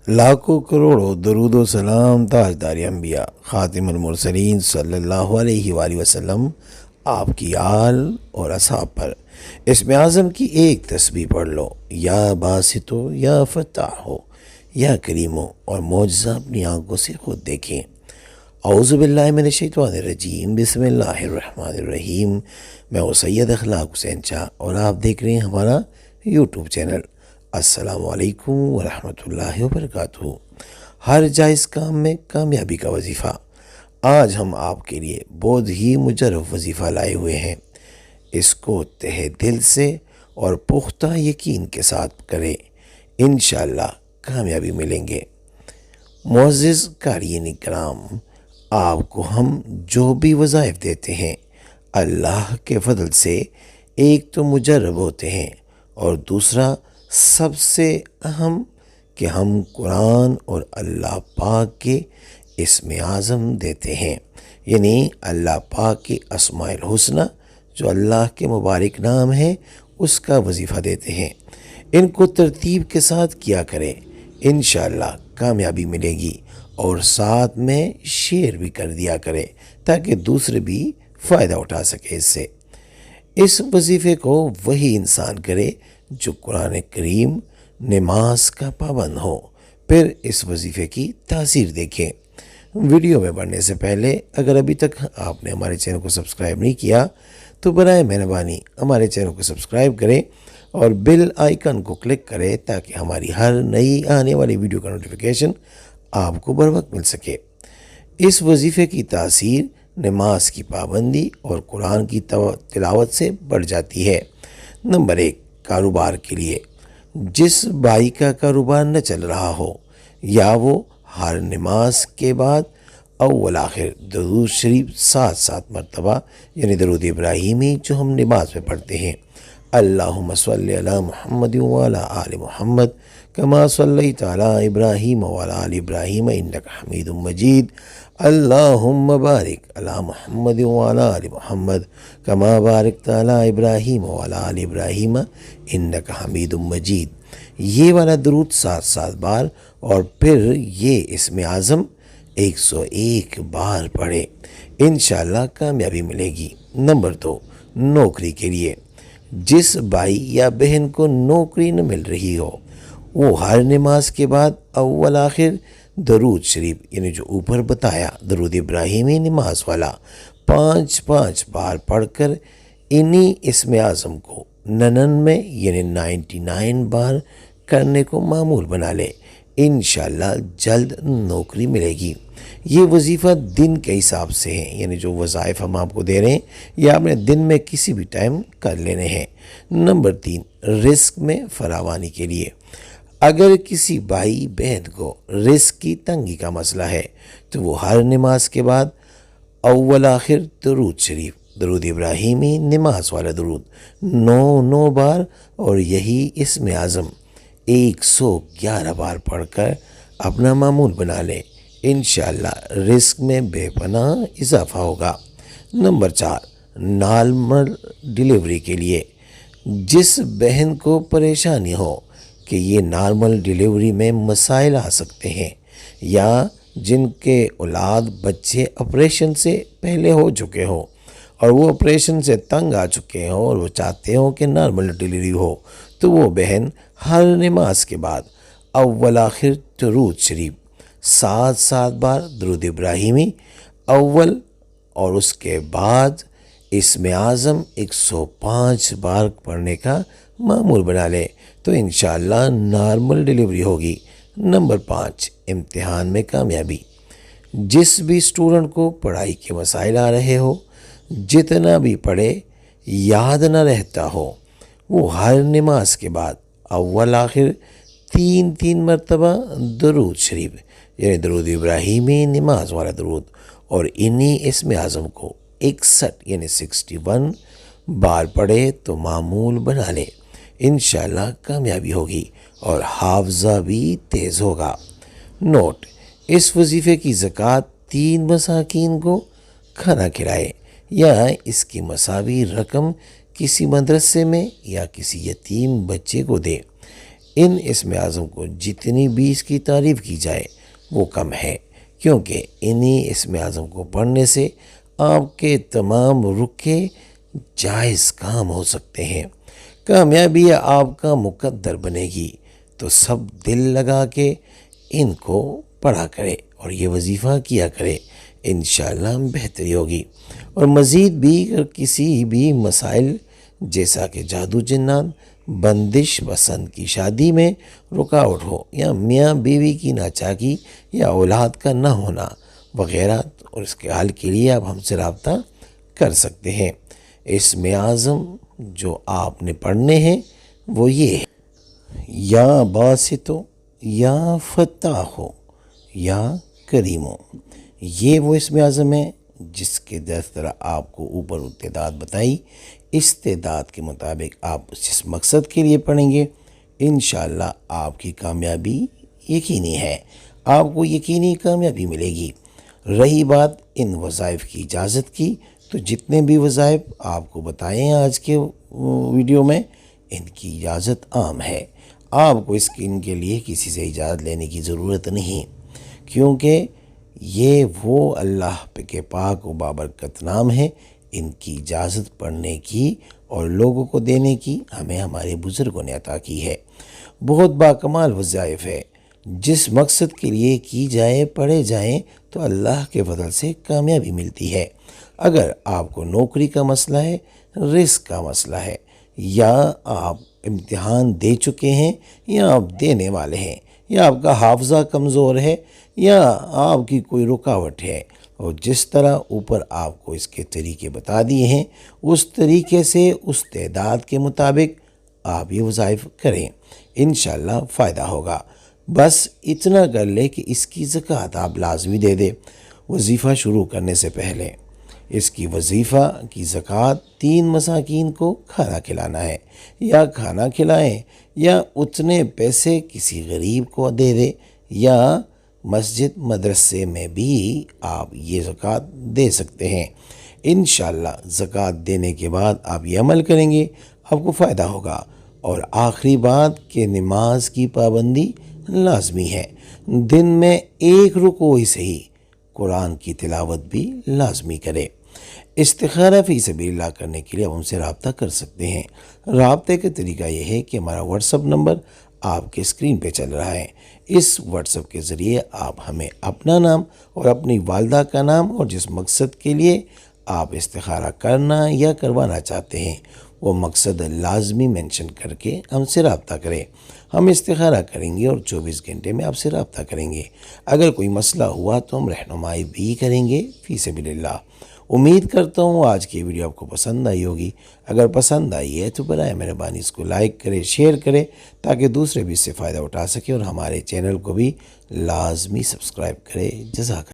لاکھوں کروڑوں درود و سلام تاجدار انبیاء خاتم المرسلین صلی اللہ علیہ وآلہ وسلم آپ کی آل اور اصحاب پر اسم اعظم کی ایک تسبیح پڑھ لو۔ یا باسطو یا فتاح ہو یا کریم ہو، اور معجزہ اپنی آنکھوں سے خود دیکھیں۔ اعوذ باللہ من الشیطان الرجیم، بسم اللہ الرحمن الرحیم۔ میں ہوں سید اخلاق حسین شاہ اور آپ دیکھ رہے ہیں ہمارا یوٹیوب چینل۔ السلام علیکم ورحمۃ اللہ وبرکاتہ۔ ہر جائز کام میں کامیابی کا وظیفہ۔ آج ہم آپ کے لیے بہت ہی مجرب وظیفہ لائے ہوئے ہیں۔ اس کو تہہ دل سے اور پختہ یقین کے ساتھ کریں، انشاءاللہ کامیابی ملیں گے۔ معزز قارئین کرام، آپ کو ہم جو بھی وظائف دیتے ہیں اللہ کے فضل سے ایک تو مجرب ہوتے ہیں، اور دوسرا سب سے اہم کہ ہم قرآن اور اللہ پاک کے اسم اعظم دیتے ہیں، یعنی اللہ پاک کے اسماء الحسنہ جو اللہ کے مبارک نام ہیں اس کا وظیفہ دیتے ہیں۔ ان کو ترتیب کے ساتھ کیا کریں، انشاءاللہ کامیابی ملے گی، اور ساتھ میں شیئر بھی کر دیا کرے تاکہ دوسرے بھی فائدہ اٹھا سکے اس سے۔ اس وظیفے کو وہی انسان کرے جو قرآن کریم نماز کا پابند ہو۔ پھر اس وظیفے کی تاثیر دیکھیں۔ ویڈیو میں بڑھنے سے پہلے اگر ابھی تک آپ نے ہمارے چینل کو سبسکرائب نہیں کیا تو برائے مہربانی ہمارے چینل کو سبسکرائب کریں اور بیل آئیکن کو کلک کریں تاکہ ہماری ہر نئی آنے والی ویڈیو کا نوٹیفیکیشن آپ کو بر وقت مل سکے۔ اس وظیفے کی تاثیر نماز کی پابندی اور قرآن کی تلاوت سے بڑھ جاتی ہے۔ نمبر 1، کاروبار کے لیے۔ جس بھائی کا کاروبار نہ چل رہا ہو یا وہ ہر نماز کے بعد اول آخر درود شریف 7 مرتبہ یعنی درود ابراہیمی جو ہم نماز میں پڑھتے ہیں، اللہم صلی علی محمد وعلی آل محمد کما صلیت علی ابراہیم وعلی آل ابراہیم انک حمید مجید، اللہم بارک علی محمد وعلی آل محمد کما بارکت علی ابراہیم وعلی آل ابراہیم انک حمید مجید، یہ والا درود 7 بار، اور پھر یہ اسم اعظم 101 بار پڑھے، انشاءاللہ کامیابی ملے گی۔ نمبر 2، نوکری کے لیے۔ جس بھائی یا بہن کو نوکری نہ مل رہی ہو وہ ہر نماز کے بعد اول آخر درود شریف یعنی جو اوپر بتایا درود ابراہیمی نماز والا 5 بار پڑھ کر انہی اسم اعظم کو 99 یعنی 99 بار کرنے کو معمول بنا لے، انشاءاللہ جلد نوکری ملے گی۔ یہ وظیفہ دن کے حساب سے ہیں، یعنی جو وظائف ہم آپ کو دے رہے ہیں یہ آپ نے دن میں کسی بھی ٹائم کر لینے ہیں۔ نمبر 3، رزق میں فراوانی کے لیے۔ اگر کسی بھائی بہن کو رزق کی تنگی کا مسئلہ ہے تو وہ ہر نماز کے بعد اول آخر درود شریف درود ابراہیمی نماز والا درود 9 بار اور یہی اسم اعظم 111 بار پڑھ کر اپنا معمول بنا لے، انشاءاللہ رزق میں بے پناہ اضافہ ہوگا۔ نمبر 4، نارمل ڈیلیوری کے لیے۔ جس بہن کو پریشانی ہو کہ یہ نارمل ڈیلیوری میں مسائل آ سکتے ہیں، یا جن کے اولاد بچے آپریشن سے پہلے ہو چکے ہوں اور وہ آپریشن سے تنگ آ چکے ہوں اور وہ چاہتے ہوں کہ نارمل ڈیلیوری ہو، تو وہ بہن ہر نماز کے بعد اول آخر درود شریف 7 بار درود ابراہیمی اول اور اس کے بعد اسم اعظم 105 بار پڑھنے کا معمول بنا لے تو انشاءاللہ نارمل ڈیلیوری ہوگی۔ نمبر 5، امتحان میں کامیابی۔ جس بھی اسٹوڈنٹ کو پڑھائی کے مسائل آ رہے ہو، جتنا بھی پڑھے یاد نہ رہتا ہو، وہ ہر نماز کے بعد اول آخر 3 مرتبہ درود شریف یعنی درود ابراہیمی نماز والا درود اور انہی اسم اعظم کو 61 یعنی 61 بار پڑھے تو معمول بنا لے، انشاءاللہ کامیابی ہوگی اور حافظہ بھی تیز ہوگا۔ نوٹ: اس وظیفے کی زکوٰۃ 3 مساکین کو کھانا کھلائے یا اس کی مساوی رقم کسی مدرسے میں یا کسی یتیم بچے کو دے۔ ان اسم اعظم کو جتنی بھی اس کی تعریف کی جائے وہ کم ہے، کیونکہ انہی اسم اعظم کو پڑھنے سے آپ کے تمام رکے جائز کام ہو سکتے ہیں، کامیابی آپ کا مقدر بنے گی۔ تو سب دل لگا کے ان کو پڑھا کرے اور یہ وظیفہ کیا کرے، انشاءاللہ بہتری ہوگی۔ اور مزید بھی اگر کسی بھی مسائل جیسا کہ جادو جنات، بندش، پسند کی شادی میں رکاوٹ ہو، یا میاں بیوی کی ناچاکی یا اولاد کا نہ ہونا وغیرہ، اور اس کے حل کے لیے آپ ہم سے رابطہ کر سکتے ہیں۔ اسم اعظم جو آپ نے پڑھنے ہیں وہ یہ ہے: یا باسطو، یا فتاحو، یا کریمو۔ یہ وہ اسم اعظم ہے جس کے طرح آپ کو اوپر تعداد بتائی، اس تعداد کے مطابق آپ جس مقصد کے لیے پڑھیں گے انشاءاللہ آپ کی کامیابی یقینی ہے، آپ کو یقینی کامیابی ملے گی۔ رہی بات ان وظائف کی اجازت کی، تو جتنے بھی وظائف آپ کو بتائے ہیں آج کے ویڈیو میں، ان کی اجازت عام ہے، آپ کو ان کے لیے کسی سے اجازت لینے کی ضرورت نہیں، کیونکہ یہ وہ اللہ کے پاک و بابرکت نام ہے۔ ان کی اجازت پڑھنے کی اور لوگوں کو دینے کی ہمیں ہمارے بزرگوں نے عطا کی ہے۔ بہت باکمال وظائف ہے، جس مقصد کے لیے کی جائے، پڑھے جائیں تو اللہ کے فضل سے کامیابی ملتی ہے۔ اگر آپ کو نوکری کا مسئلہ ہے، رزق کا مسئلہ ہے، یا آپ امتحان دے چکے ہیں یا آپ دینے والے ہیں، یا آپ کا حافظہ کمزور ہے، یا آپ کی کوئی رکاوٹ ہے، اور جس طرح اوپر آپ کو اس کے طریقے بتا دیے ہیں اس طریقے سے اس تعداد کے مطابق آپ یہ وظائف کریں، انشاءاللہ فائدہ ہوگا۔ بس اتنا کر لے کہ اس کی زکوٰۃ آپ لازمی دے دیں وظیفہ شروع کرنے سے پہلے۔ اس کی وظیفہ کی زکوٰۃ 3 مساکین کو کھانا کھلانا ہے، یا کھانا کھلائیں یا اتنے پیسے کسی غریب کو دے دیں، یا مسجد مدرسے میں بھی آپ یہ زکوٰۃ دے سکتے ہیں۔ انشاءاللہ زکوٰۃ دینے کے بعد آپ یہ عمل کریں گے، آپ کو فائدہ ہوگا۔ اور آخری بات کہ نماز کی پابندی لازمی ہے، دن میں 1 رکوع ہی صحیح، قرآن کی تلاوت بھی لازمی کرے۔ استخارہ فی سبیل اللہ کرنے کے لیے آپ ہم سے رابطہ کر سکتے ہیں۔ رابطے کا طریقہ یہ ہے کہ ہمارا واٹس اپ نمبر آپ کے اسکرین پہ چل رہا ہے، اس واٹس اپ کے ذریعے آپ ہمیں اپنا نام اور اپنی والدہ کا نام اور جس مقصد کے لیے آپ استخارہ کرنا یا کروانا چاہتے ہیں وہ مقصد لازمی مینشن کر کے ہم سے رابطہ کریں، ہم استخارہ کریں گے اور 24 گھنٹے میں آپ سے رابطہ کریں گے۔ اگر کوئی مسئلہ ہوا تو ہم رہنمائی بھی کریں گے فی سبیل اللہ۔ امید کرتا ہوں آج کی ویڈیو آپ کو پسند آئی ہوگی، اگر پسند آئی ہے تو برائے مہربانی اس کو لائک کرے، شیئر کرے، تاکہ دوسرے بھی اس سے فائدہ اٹھا سکے، اور ہمارے چینل کو بھی لازمی سبسکرائب کرے۔ جزاک اللہ۔